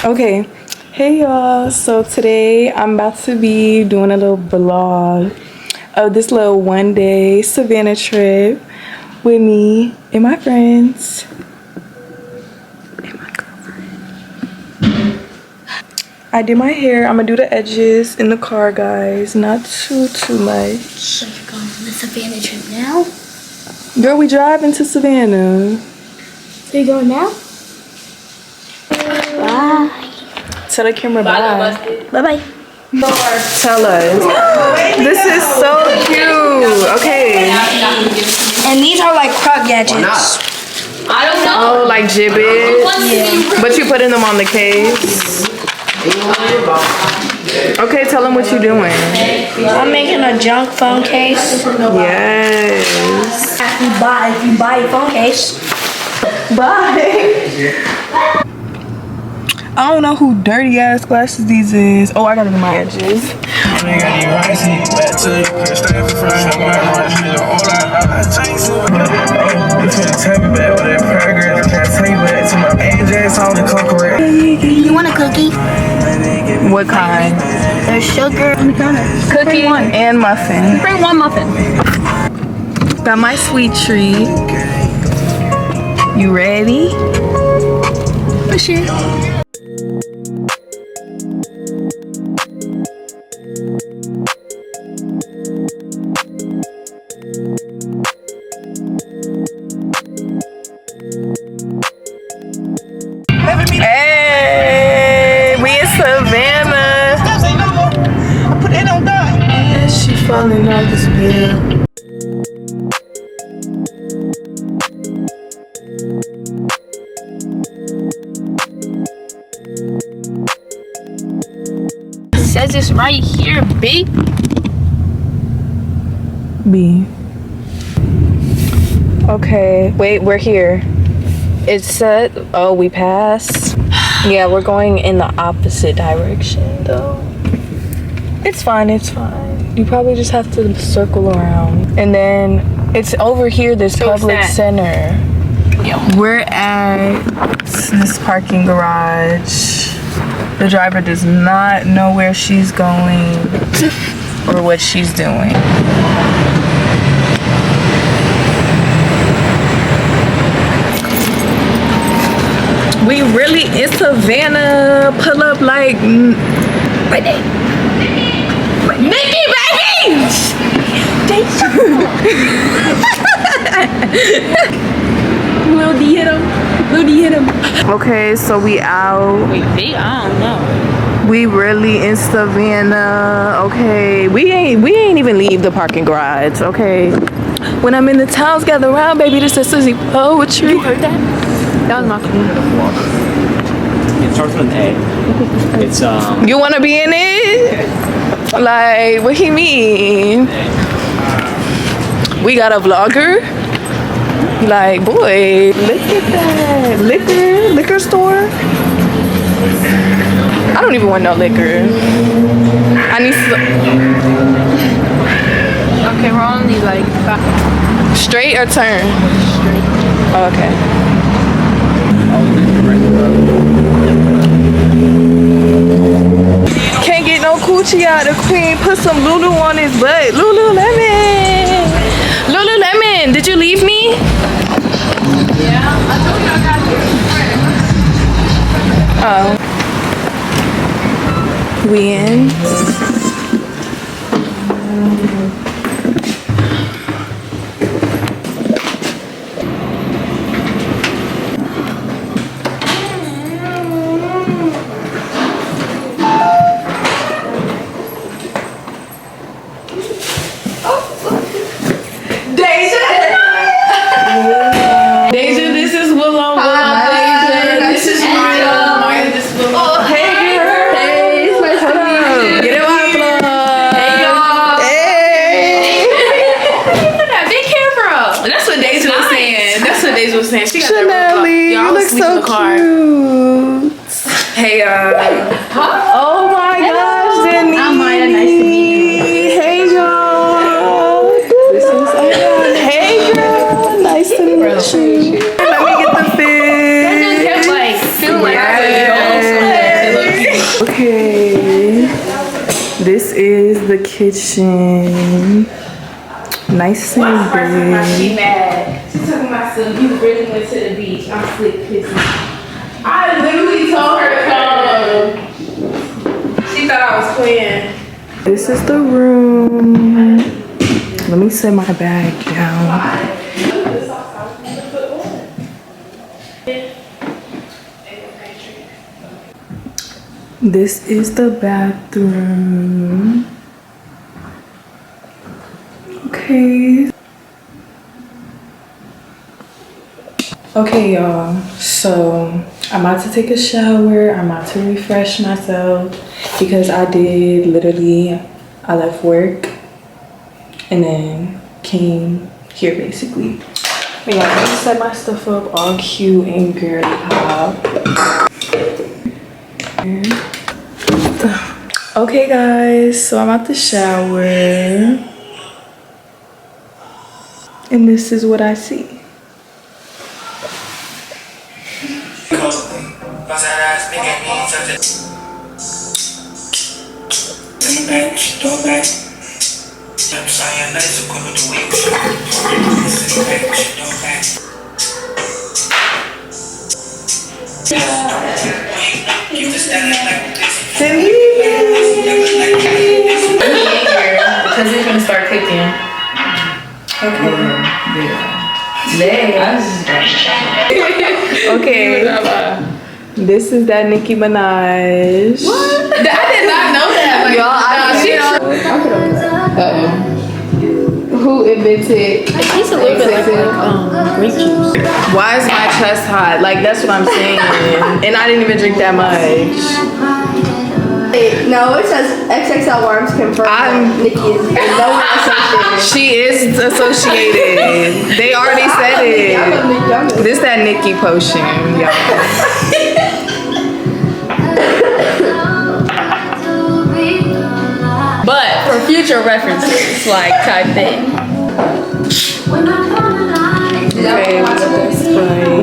Okay, hey y'all, so today I'm about to be doing a little vlog of this little one-day Savannah trip with me and my friends and my girlfriend. I did my hair. I'm gonna do the edges in the car, guys, not too much. So you're going on the Savannah trip now? Girl, we driving to Savannah. So you going now? Bye. Tell the camera bye. Bye-bye. Tell us. This is so cute. Okay. And these are like crop gadgets. I don't know. Oh, like gibbet. Yeah. But you putting them on the case. Okay, tell them what you're doing. I'm making a junk phone case. Yes. If you buy a phone case. Bye. I don't know who dirty ass glasses these is. Oh, I gotta do my edges. You want a cookie? What kind? There's sugar on the counter. Cookie and muffin. Bring one muffin. Got my sweet treat. You ready? For sure. Hey, we in Savannah. And she falling off this bill. It says it's right here, B. B. Okay, wait, we're here. It said, oh, we passed. Yeah, we're going in the opposite direction though. It's fine, it's fine. You probably just have to circle around. And then it's over here, this public center. Yeah. We're at this parking garage. The driver does not know where she's going or what she's doing. We really in Savannah. Pull up like Nikki, baby! Lil D hit him. Lil D hit him. Okay, so we out. Wait, B? I don't know. We really in Savannah. Okay, we ain't even leave the parking garage. Okay, when I'm in the towns gather around, baby, this is Susie poetry. You heard that? That was my It starts with an A. It's You wanna be in it? Like, what he mean? We got a vlogger? Like, boy, look at that. Liquor store? I don't even want no liquor. I need some. Okay, we're only like Straight or turn? Straight. Oh, okay. Can't get no coochie out. The queen put some Lulu on his butt. Lululemon. Lululemon, did you leave me? Yeah, I told you I got Oh. We in? Deja, this is Willow. Deja, this is Mario. Mario, this is Willow. Oh, hey, girl. Hey, it's nice to meet you. Get it while was saying she got that Chanelly, real you look so cute. Hey, oh my gosh, Denise. Maya, nice to meet you. Hey, y'all. This is hey, girl. Nice to meet you. Let me get the fish. kept like feeling like I was Okay. This is the kitchen. Nice and big. mad. She talking about some, you really went to the beach. I'm slick pissing. I literally told her to come. She thought I was playing. This is the room. Let me set my bag down. This is the bathroom. Okay. Okay, y'all. So I'm about to take a shower. I'm about to refresh myself because I left work and then came here basically. But yeah, I'm gonna set my stuff up all cute and girly pop. Okay guys, so I'm at the shower and this is what I see. Because it's gonna start cooking. Okay. Yeah. Okay. This is that Nicki Minaj. What? I did not know that. Like, Y'all, who invented? It tastes a little bit like grape juice. why is my chest hot? Like that's what I'm saying. And I didn't even drink that much. No, it says XXL Worms confirmed. Nikki is no one associated. She is associated. They already said it. This that Nicki potion, y'all. But for future references, like type in. Okay,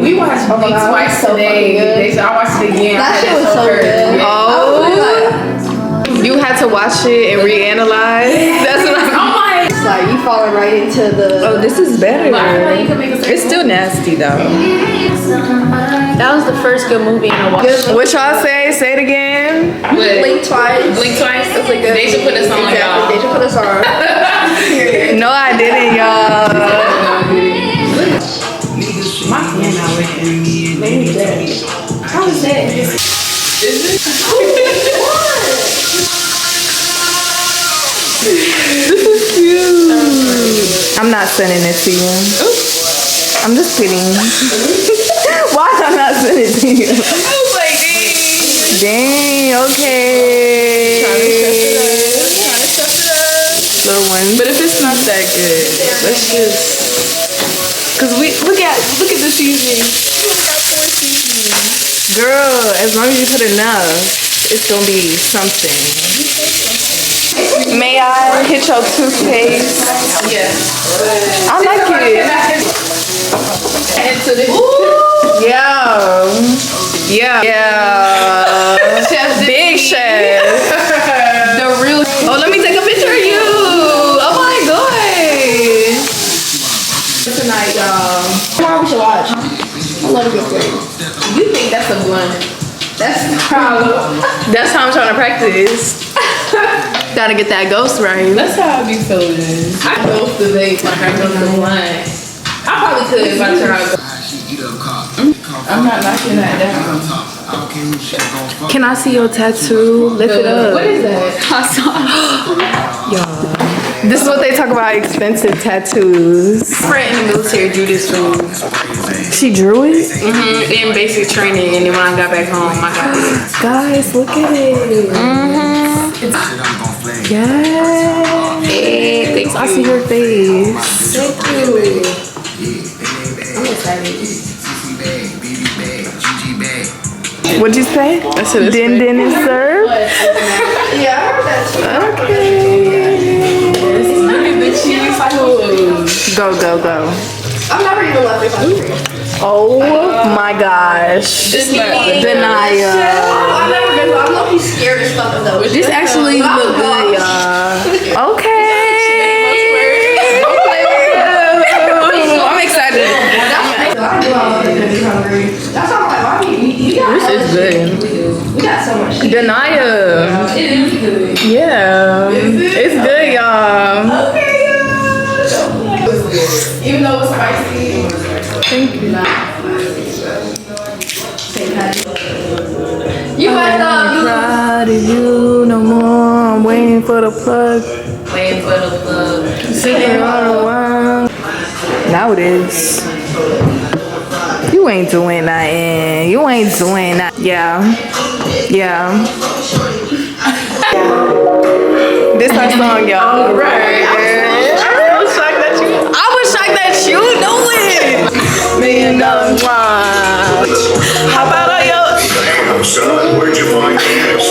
We watched Bleak twice today. I watched it again. That shit was so good. oh, you had to watch it and reanalyze. That's what I'm. It's like you falling right into the. Oh, this is better. It's still nasty though. That was the first good movie in a while. What y'all say? Say it again. Blink twice. Blink twice. That's a good. They should put us on, y'all. They should put us on. No, I didn't, y'all. My hand not working. How is that? This is cute. I'm not sending it to you. I'm just kidding. Why am I not sending it to you? I was like, Dang, okay. trying to stuff it up. Little one. But if it's not that good, let's just. Cause look at the seasoning. We got 4 seasonings. Girl, as long as you put enough, it's gonna be something. May I hit your toothpaste? Yeah. I like it. Into the Yeah. Chef Big chef. the real. Oh, let me take a picture of you. Oh my god. Tonight, y'all. Tomorrow we should watch. I love a good thing. You think that's a blunt? That's the problem. That's how I'm trying to practice. Gotta get that ghost right. That's how I be feeling. I ghost the vape like I ghost the blunt. I probably could if I tried. I'm not knocking that down. Can I see your tattoo? Lift it up. What is that? Y'all. This is what they talk about, expensive tattoos. My friend in the military drew this for me. She drew it? In basic training, and then when I got back home, I got it. Guys, look at it. Yes. I see her face. Thank you. I'm excited. What'd you say? I said it's Din din and serve. Yeah, I heard that too. Okay. Look at the cheese toast. Go go go. I've never even left this country. Oh my gosh. Denia. I've never been, I'm low-key scared as fuck of those. This actually look good, y'all. Okay. I'm excited. That's not like mommy. This is good. We got so much shit. Denia. It is good. Yeah. It's good, y'all. Even though it's spicy. Thank you. You messed up. Proud of you no more. I'm waiting for the plug. Waiting for the plug. Sitting on the wall. Now it is. You ain't doing nothing. You ain't doing that. Yeah. Yeah. This our song, y'all. Right. I was shocked that you know it. $1 million wine. How about all your Damn, son, where'd you find this?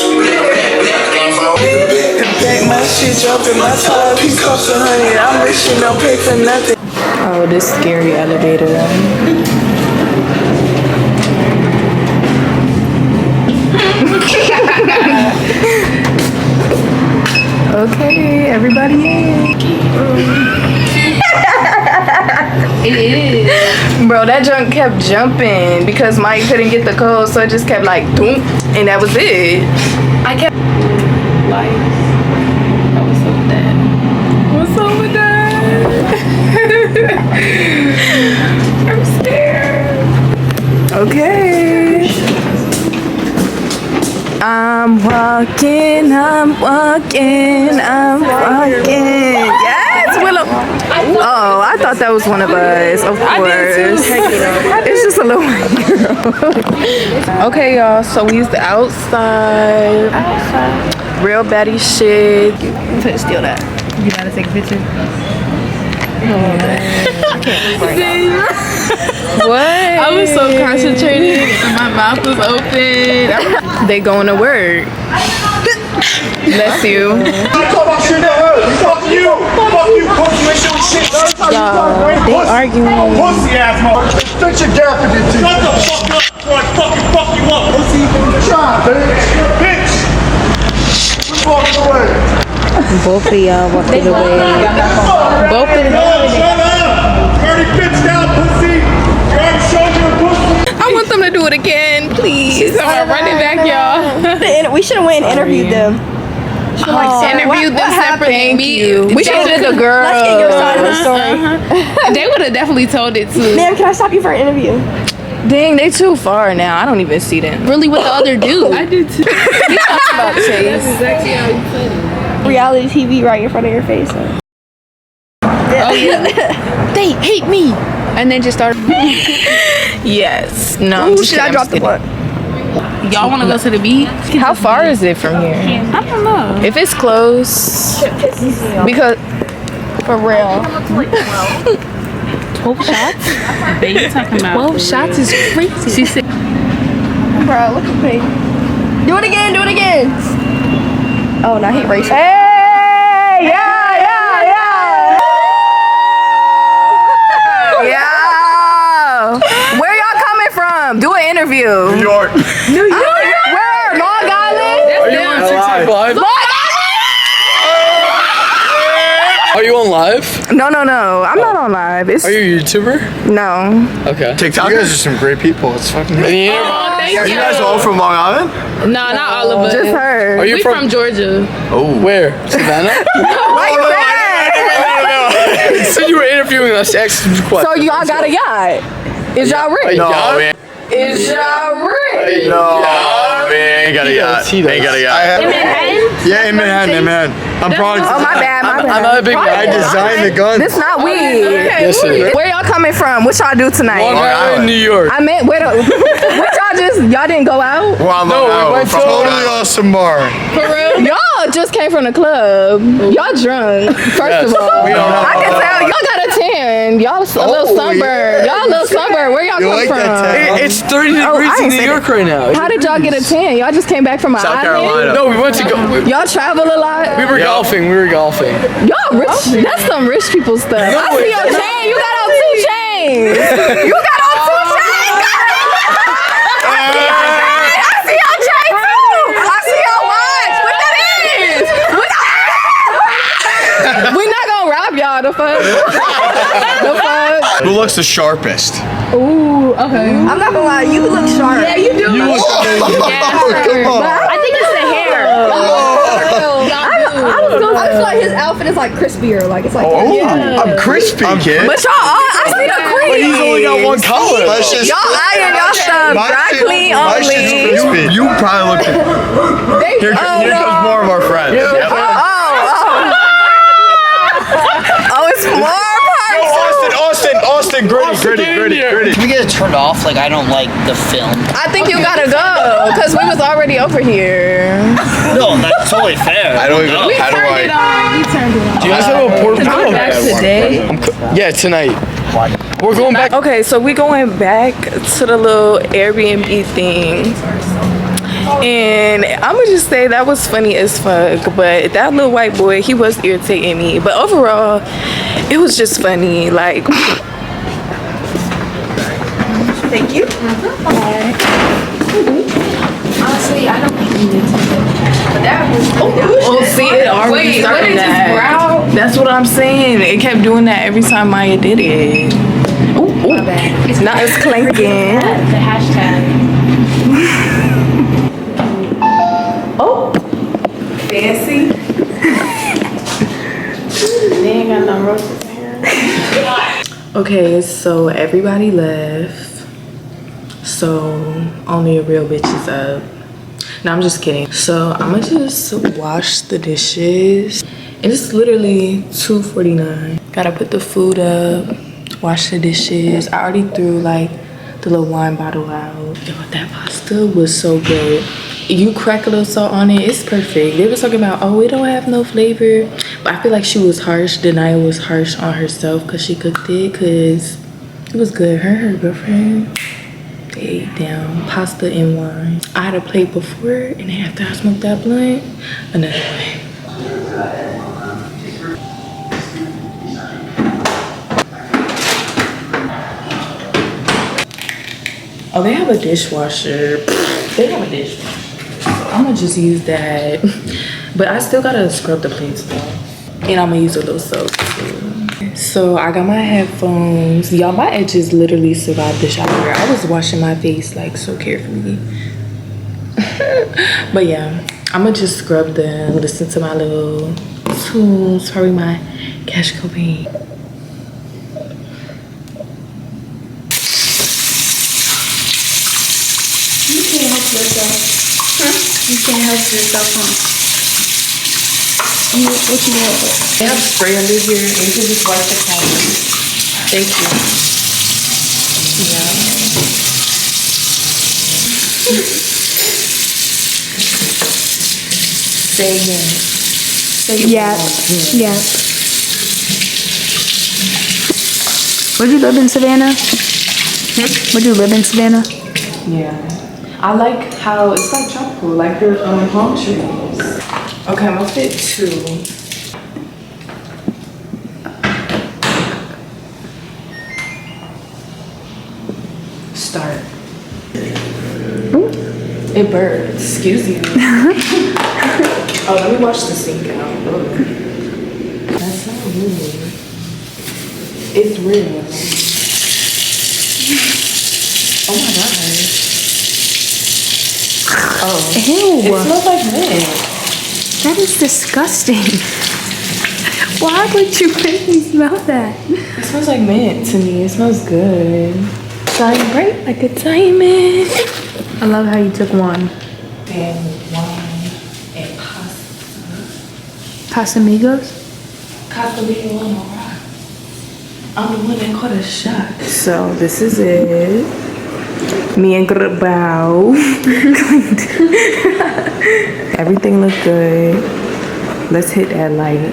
Take my shit up in my car, he's costing honey. I'm wishing don't pay for nothing. Oh, this scary elevator. Okay, everybody in. It is. Bro, that junk kept jumping because Mike couldn't get the code, so it just kept like doom, and that was it. I kept like, what's up with that? What's up with that? I'm scared. Okay. I'm walking. Yes, Willow. Oh, I thought that was one of us. Of course. It's just a little white girl. Okay, y'all. So we used the outside. Real baddie shit. I'm gonna steal that. You gotta take a picture. What? I was so concentrated and my mouth was open. They going to work. Bless you. Fuck you, pussy shit. They arguing. Pussy ass motherfucker. Fix your gap with it, shut the fuck up before I fuck you up, pussy. Try, bitch. Who's walking away? Both of y'all walking away. Both of them. Shut up. Dirty bitch down, pussy. You already showed your pussy. I want them to do it again, please. I'm running back, y'all. We should have went and interviewed them. Interviewed them separately. We should have did the girl. Let's get your side of the story. They would have definitely told it too. Ma'am, can I stop you for an interview? Dang, they too far now. I don't even see them. Really, with the other dude. I did too. We talking about Chase. Exactly how you put it. Reality TV right in front of your face. So. Oh yeah. They hate me. And then just started. Yes. No. Ooh, should I drop the blunt? Y'all want to go to the beach? How far is it from here? I don't know. If it's close, because For real. 12 shots? Babe, you talking about 12 shots is crazy. She said, Bro, look at me. Do it again, do it again. Oh, now he racing. hey, yeah. Where y'all coming from? Do an interview. New York. New York. Where? Long Island. Live? Are you on live? No. I'm not on live. It's Are you a YouTuber? no. Okay. TikTok. You guys are some great people. It's fucking. And you- Are you guys all from Long Island? no, not all of us. Just her. Are you We from Georgia. Oh. where? Savannah? Why you mad? So you were interviewing us. Ask some questions. So y'all got a yacht? Is y'all rich? No, Yeah. man. Is y'all rich? No, man. Ain't got a yacht. He does. Ain't got a yacht. Yeah, in Manhattan. I'm probably. Oh my bad. I'm not a big I guy. designed the gun. This not weed. Yes, sir. Where y'all coming from? What y'all do tonight? Long Island, Island. New York. I meant what y'all didn't go out? Well, No, we went to- totally awesome bar. For real? Y'all y'all just came from the club. Y'all drunk. First of all, we are. I can tell y'all got a tan. Y'all a little sunburned. Y'all a little sunburned. Where y'all come like from? that tan? It's 30 degrees I in ain't New say York right now. How did y'all get a tan? Y'all just came back from an South island? Carolina. No, we went to go. Y'all travel a lot? We were golfing. We were golfing. Y'all rich. That's some rich people stuff. I see your chain. You got on 2 chains. You got on 2 chains. I see your chain too. I see your watch. What that is? We not gonna rob y'all. The fuck. The fuck. Who looks the sharpest? Ooh. Okay. I'm not gonna lie. You look sharp. Yeah, you do. You look amazing. Come on. I think it's the hair. I just feel like his outfit is like crispier. Like it's like. I'm crispy, kid. But y'all, I see the cream. But he's only got one color. That's just- Y'all iron y'all stuff. My Dry shit- clean my shit's only. crispy. You probably look. Here comes more of our friends. Yep. Oh, it's more parts. Austin, gritty. Can we get it turned off? Like, I don't like the film. I think you gotta go because we was already over here. No, that's totally fair. I don't even know. How do I? Do you guys have a portable? Back today. Yeah, tonight. We're going back. Okay, so we going back to the little Airbnb thing. And I'm gonna just say that was funny as fuck, but that little white boy, he was irritating me. But overall, it was just funny. Like, thank you. Honestly, I don't think we did something. But that was. Oh, see, it already Wait, what started is this that. brow? That's what I'm saying. It kept doing that every time Maya did it. Ooh, ooh. Now it's clanking. The hashtag. Oh, fancy. They ain't got no roses in here. Okay, so everybody left. So only a real bitch is up. No, I'm just kidding. So I'ma just wash the dishes. And it's literally $2:49. Gotta put the food up, wash the dishes. I already threw like the little wine bottle out. Yo, that pasta was so good. You crack a little salt on it, it's perfect. They were talking about, oh, it don't have no flavor. But I feel like she was harsh. Denaya was harsh on herself because she cooked it, because it was good. Her and her girlfriend, they ate down pasta and wine. I had a plate before, and then after I smoked that blunt, another one. Oh, they have a dishwasher. They have a dishwasher. So I'm gonna just use that. But I still gotta scrub the plates though. And I'm gonna use a little soap too. So I got my headphones. Y'all, my edges literally survived the shower. I was washing my face like so carefully. But yeah, I'm gonna just scrub them, listen to my little tunes, probably my Cash Cobain. You can't help yourself. You can't help yourself, huh? What you want? They have spray under here, and you can just wipe the counter. Thank you. Yeah. Say again. Say it Yeah. again. Yeah. Where'd you live in Savannah? Where'd you live in Savannah? Yeah. I like how it's like tropical, like the palm trees. Okay, I'm gonna fit 2. Start. It burns. Excuse you. Oh, let me wash the sink out. Ugh. That's not real. It's real. Oh my god. Oh. Ew. It smells like mint. That is disgusting. Why would you make me smell that? It smells like mint to me. It smells good. Shine bright like a diamond. I love how you took one. And wine and pasta. Casamigos? Casamigos on a rock. I'm the one that caught a shot. So this is it. Me and Grabau. Everything looked good. Let's hit that light.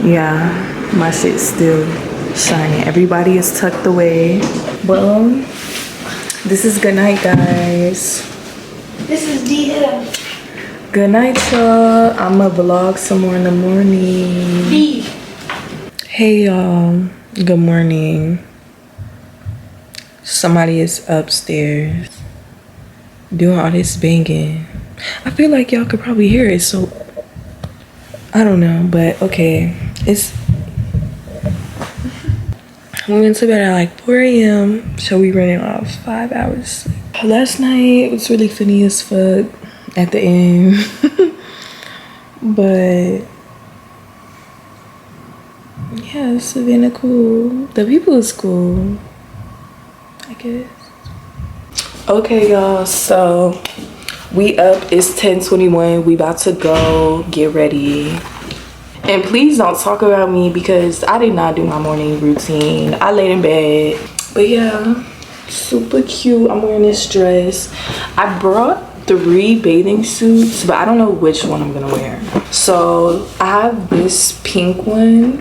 Yeah, my shit's still shining. Everybody is tucked away. Well, this is good night, guys. This is DM. Good night, y'all. I'ma vlog some more in the morning. D. Hey, y'all. Good morning. Somebody is upstairs doing all this banging. I feel like y'all could probably hear it, so I don't know, but okay. We went to bed at like 4 a.m. So we running off 5 hours. Last night was really funny as fuck at the end. But yeah, Savannah cool. The people is cool, I guess. Okay, y'all, so we up. It's 10:21. We about to go get ready. And please don't talk about me because I did not do my morning routine. I laid in bed. But yeah, super cute. I'm wearing this dress. I brought 3 bathing suits, but I don't know which one I'm gonna wear. So I have this pink one.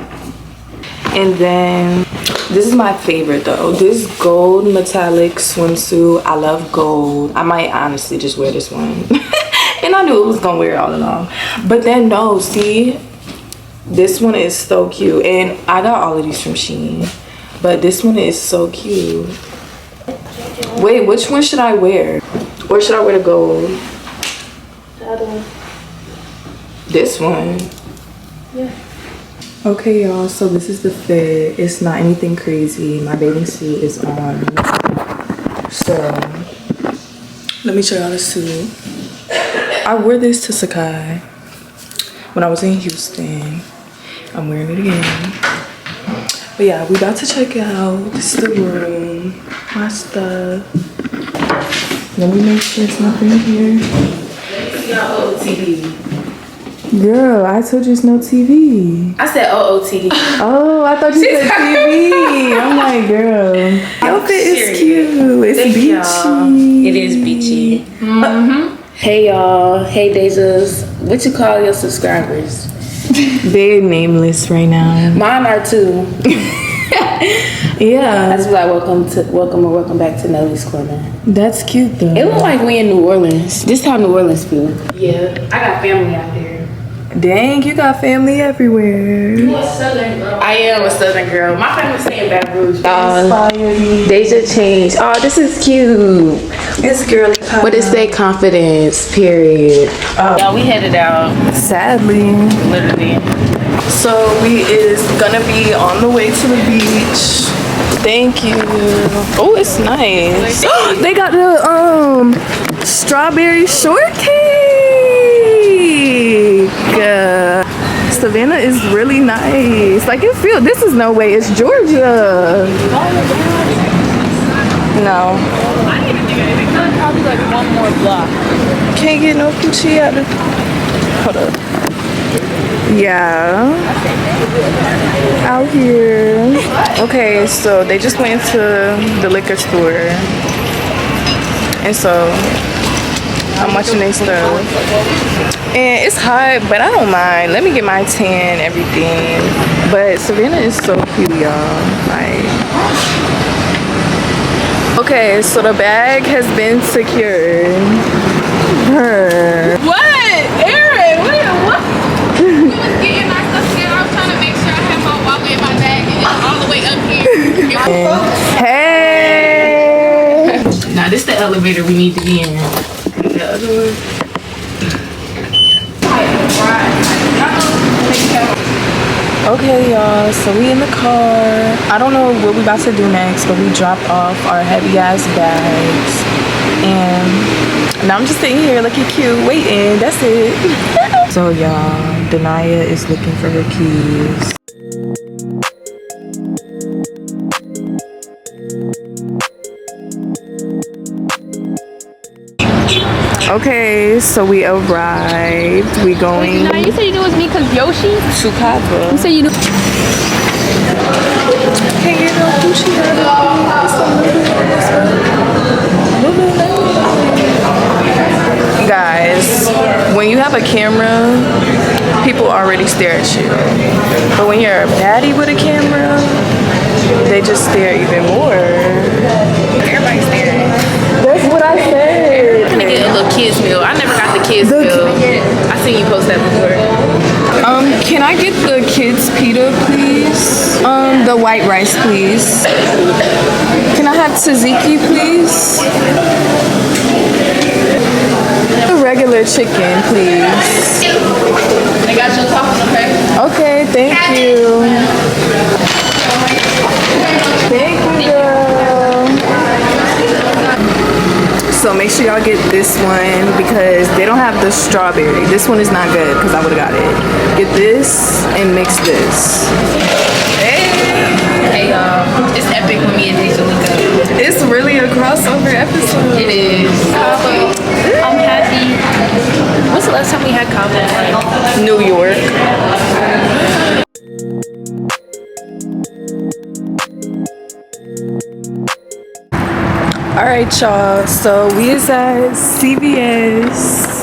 And then this is my favorite though. This gold metallic swimsuit. I love gold. I might honestly just wear this one. And I knew it was gonna wear it all along. But then no, see? This one is so cute. And I got all of these from Shein. But this one is so cute. Wait, which one should I wear? Or should I wear the gold? The other one. This one? Yeah. Okay, y'all, so this is the fit. It's not anything crazy. My bathing suit is on. So, let me show y'all the suit. I wore this to Sakai when I was in Houston. I'm wearing it again. But yeah, we about to check out. This is the room. My stuff. Let me make sure it's nothing here. OOTD. Girl, I told you it's no TV. I said OOTD. Oh, I thought you said TV. I'm like, girl. Your fit is cute. It's beachy. It is beachy. Hey y'all. Hey Dejas. What you call your subscribers? They're nameless right now. Mine are too. Yeah, That's like welcome back to Nelly's Corner. that's cute though. It look like we in New Orleans. This how New Orleans feel. Yeah, I got family out there. Dang, you got family everywhere. I am a Southern girl. My family stay in Baton Rouge. Deja changed. Oh, this is cute. It's girly pop. What is their confidence? Period. Yeah, we headed out. Sadly. Literally. So we is gonna be on the way to the beach. Thank you. Oh, it's nice. They got the strawberry shortcake. Savannah is really nice. Like it feels. This is no way. It's Georgia. No. Probably like one more block. Can't get no coochie out of. Hold up. Yeah. Out here. Okay, so they just went into the liquor store. And so I'm watching their stuff. And it's hot, but I don't mind. Let me get my tan, everything. But Savannah is so cute, y'all. Like. Okay, so the bag has been secured. What? Aaron, what? We was getting our stuff together. I was trying to make sure I had my wallet in my bag and it's all the way up here. Hey! Now this the elevator we need to be in. The other one. Okay, y'all, so we in the car. I don't know what we about to do next, but we dropped off our heavy ass bags. And now I'm just sitting here looking cute, waiting. That's it. So y'all, Denaya is looking for her keys. Okay, so we arrived. We going Now you said you knew it was me because Yoshi. to Cabo. You said you knew. Can't get no Gucci out of Guys, when you have a camera, people already stare at you. But when you're a baddie with a camera, they just stare even more. Everybody's staring. That's what I said. I'm gonna get a little kids meal. I never got the kids meal. I seen you post that before. Can I get the kids pita, please? The white rice, please. Can I have tzatziki, please? The regular chicken, please. They got your topping, okay? Okay, thank you. Thank you, girl. So make sure y'all get this one because they don't have the strawberry. This one is not good because I would have got it. Get this and mix this. Hey y'all, it's epic when me and Deja link up. It's really a crossover episode. It is. I'm happy. What's the last time we had comment? New York. All right, y'all. So we is at CVS.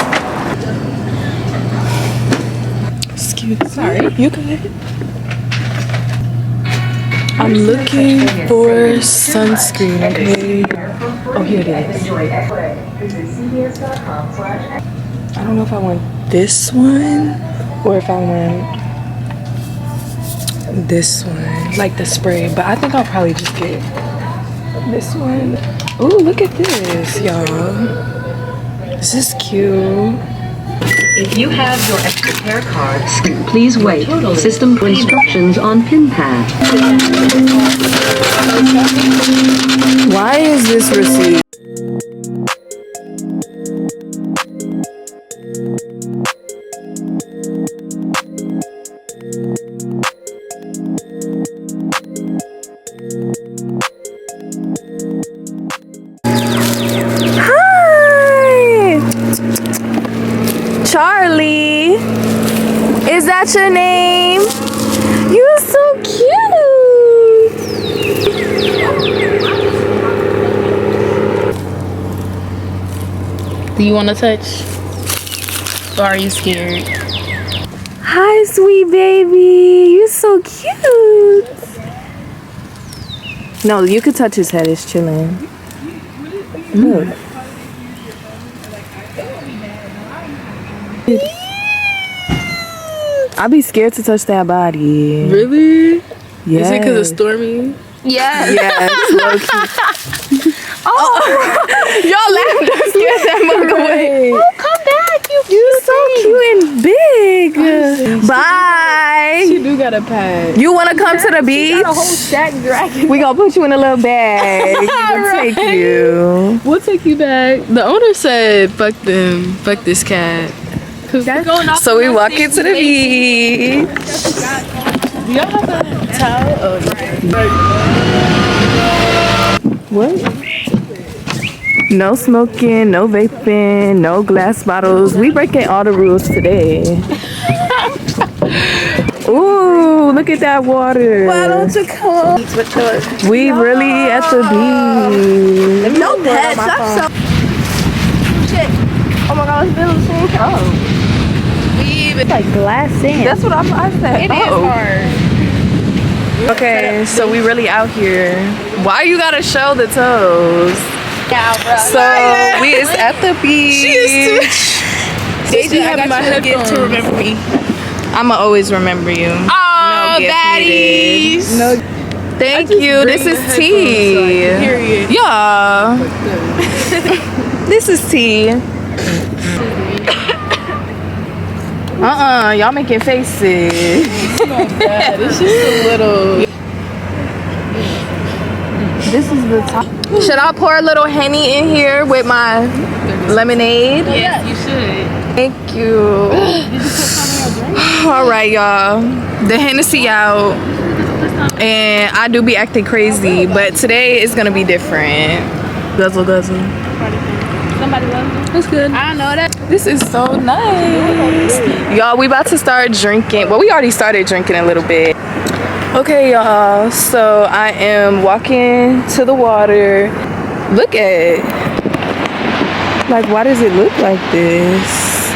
Excuse me. Sorry. You good? I'm looking for sunscreen, okay? Oh, here it is. I don't know if I want this one or if I want this one, like the spray, but I think I'll probably just get this one. Ooh, look at this, y'all. This is cute. If you have your extra care card, please wait. System instructions on pin pad. Why is this receipt? Charlie, is that your name? You're so cute. Do you want to touch? Or are you scared? Hi, sweet baby. You're so cute. No, you could touch his head. It's chilling. Look. I'd be scared to touch that body. Really? Yeah. Is it because it's stormy? Yeah. Yeah, it's low key. Y'all laughed and scared that mug away. Oh, Come back, you're so cute and big. Bye. You do got a pad. You want to come to the beach? A whole stack dragon. We gonna put you in a little bag. We'll take you. We'll take you back. The owner said, fuck them. Fuck this cat. So we walk into the beach. Do y'all have a towel? Oh, What? No smoking, no vaping, no glass bottles. We breaking all the rules today. Ooh, look at that water. Why don't you come? We really at the beach. No pets. That's so. Shit. Oh my god, it's been the same. Oh. It's like glass sand. That's what I said. It is hard. Okay, so we really out here. Why you gotta show the toes? Yeah, bro. So we is at the beach. She is too. Deja, I got my headphones. To remember me. I'ma always remember you. Oh, gift baddies. needed. No. Thank you. This is tea. Period. Yeah. This is tea. Y'all making faces. It's just a little. This is the top. Should I pour a little Henny in here with my lemonade? Yes, you should. Thank you. All right, y'all. The Hennessy out. And I do be acting crazy, but today is gonna be different. Guzzle, guzzle. Somebody loves you. That's good. I know that. This is so nice. Y'all, we about to start drinking. Well, we already started drinking a little bit. Okay, y'all. So I am walking to the water. Look Like, why does it look like this?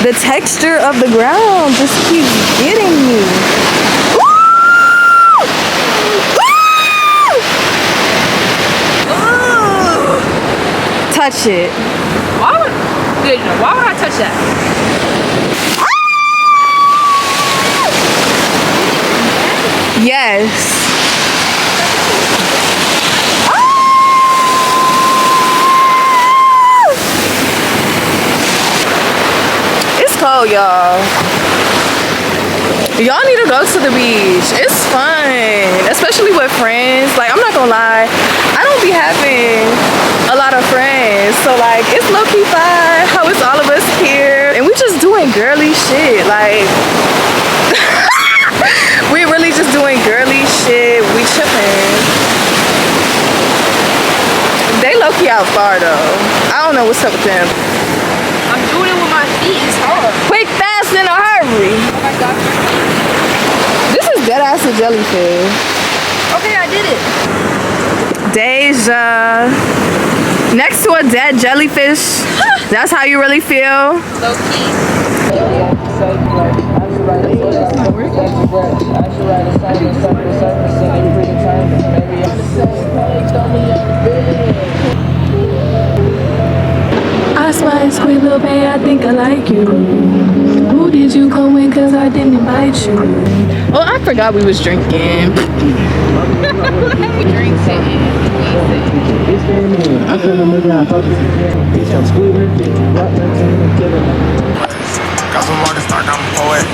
The texture of the ground just keeps getting me. Touch it. Why would I touch that? Yes. It's cold, y'all. Y'all need to go to the beach. It's fun, especially with friends. Like, I'm not gonna lie, I don't be having a lot of friends, so like it's low-key fun how it's all of us here and we just doing girly shit. Like we really just doing girly shit. We chilling. They low-key out far though. I don't know what's up with them. I'm doing it with my feet. It's hard. Quick, fast, in a hurry. Oh my god. This is dead ass a jellyfish. Okay, I did it. Deja. Next to a dead jellyfish. That's how you really feel? Low key. I smile, squeeze, little babe, I think I like you. Who did you come with? Cause I didn't invite you. Oh, I forgot we was drinking. Got some water stock, I'm a poet.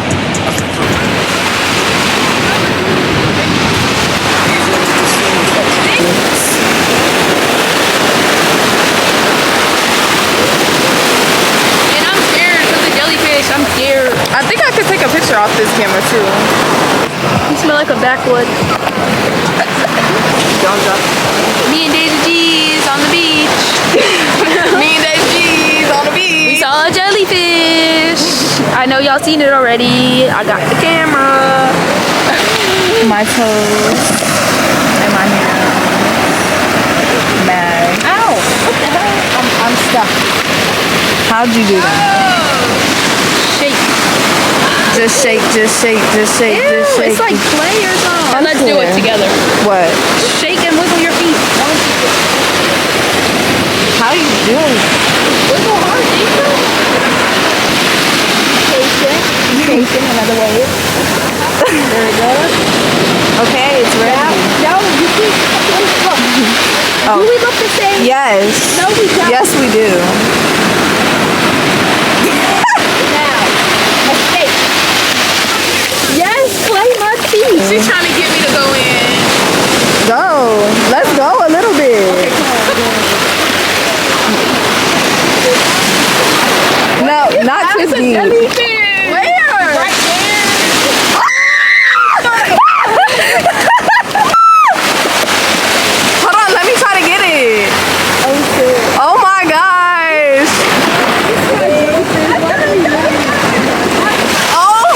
And I'm scared because the jellyfish. I'm scared. I think I could take a picture off this camera too. You smell like a backwood. Don't drop. Me and Daisy G's on the beach. Me and Dave G's on the We beach. saw a jellyfish. I know y'all seen it already. I got the camera. My toes and my hands. Mag. Ow! What the hell? I'm stuck. How'd you do that? Shake. Just shake, just shake, just shake, Ew, just shake. it's like clay or something. Let's do it together. What? Shake and wiggle your feet. How you doing? Wiggle hard, Jacob. Taking another wave. There we go. Okay, it's ready. No, you keep. Oh. Do we look the same? Yes. No, we don't. Yes, we do. Now, a shake. Yes, clay my feet. She's trying to get me to go in. Go. Let's go a little bit. Okay, come on. No, not too deep. Where? Right there. Hold on, let me try to get it. Oh my gosh. Oh.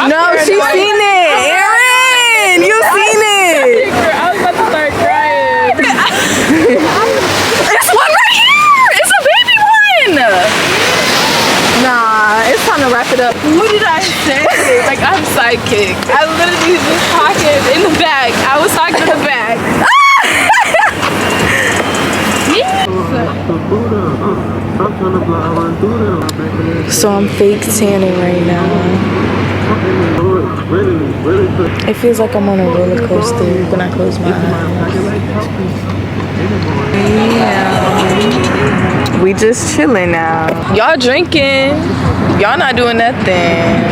No, she's seen it. Erin, you seen it. I was about to start crying. It's one right here. It's a baby one. Nah, it's time to wrap it up. What did I say? Like, I'm sidekick. I literally was talking in the bag. I was talking in the bag. So I'm fake tanning right now. It feels like I'm on a roller coaster when I close my eyes. Yeah. We just chilling now. Y'all drinking. Y'all not doing nothing.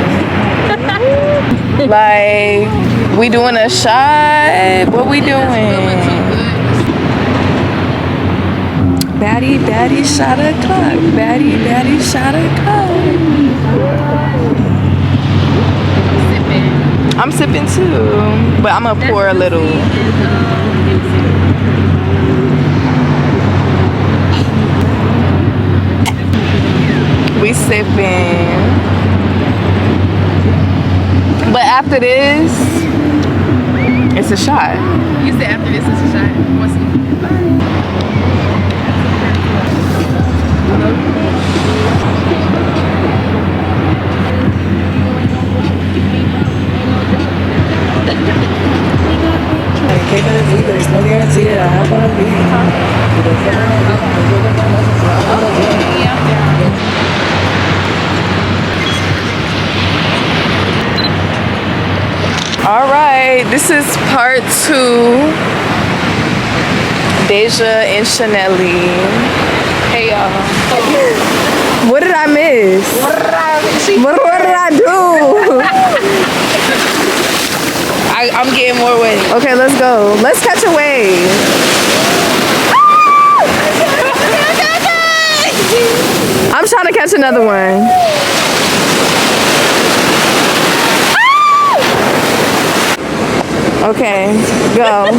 Like, we doing a shot? What we doing? Baddie, baddie, shot a clock. Baddie, baddie, shot a clock. I'm sipping too, but I'm gonna pour a little. We sipping. But after this, it's a shot. You said after this is a shot. What's There's no guarantee that I have one of these. All right, this is part 2. Deja and Chanelli. Hey y'all. What did I miss? What did I do? I'm getting more waves. Okay, let's go. Let's catch a wave. I'm trying to catch another one. Okay, go.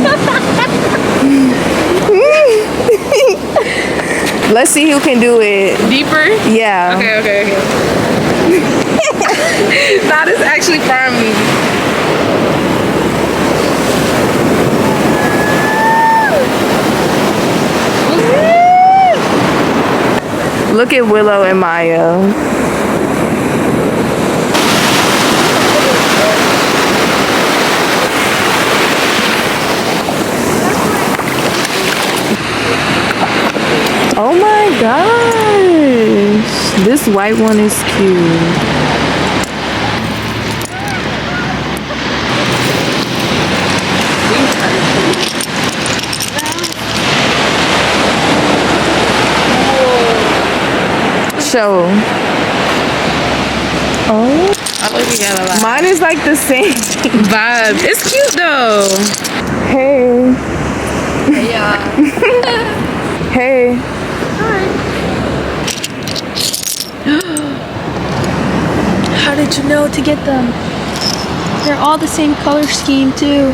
Let's see who can do it. Deeper? Yeah. Okay. Nah, this actually farmed me. Look at Willow and Maya. Oh my gosh. This white one is cute. Show. Oh. I look together like Mine is like the same vibe. It's cute though. Hey. Hey, y'all. Hey. How did you know to get them? They're all the same color scheme too.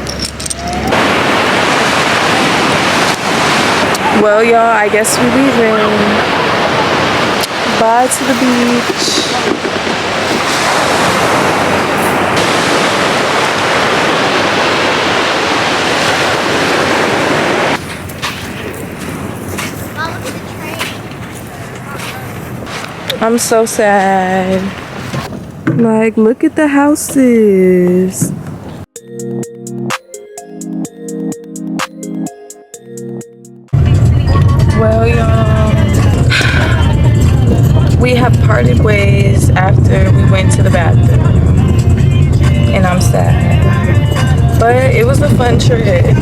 Well, y'all, I guess we're leaving. Bye to the beach. I'm so sad. Like, look at the houses. Well, y'all, we have parted ways after we went to the bathroom, and I'm sad. But it was a fun trip.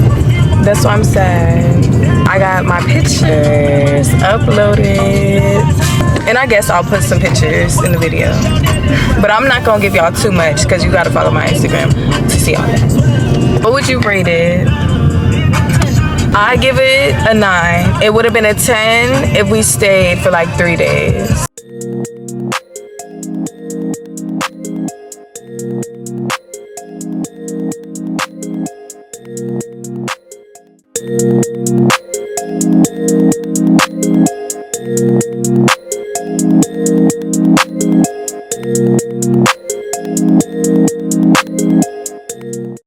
That's why I'm sad. I got my pictures uploaded, and I guess I'll put some pictures in the video. But I'm not gonna give y'all too much because you gotta follow my Instagram to see all that. What would you rate it? I give it a 9. It would have been a 10 if we stayed for like 3 days.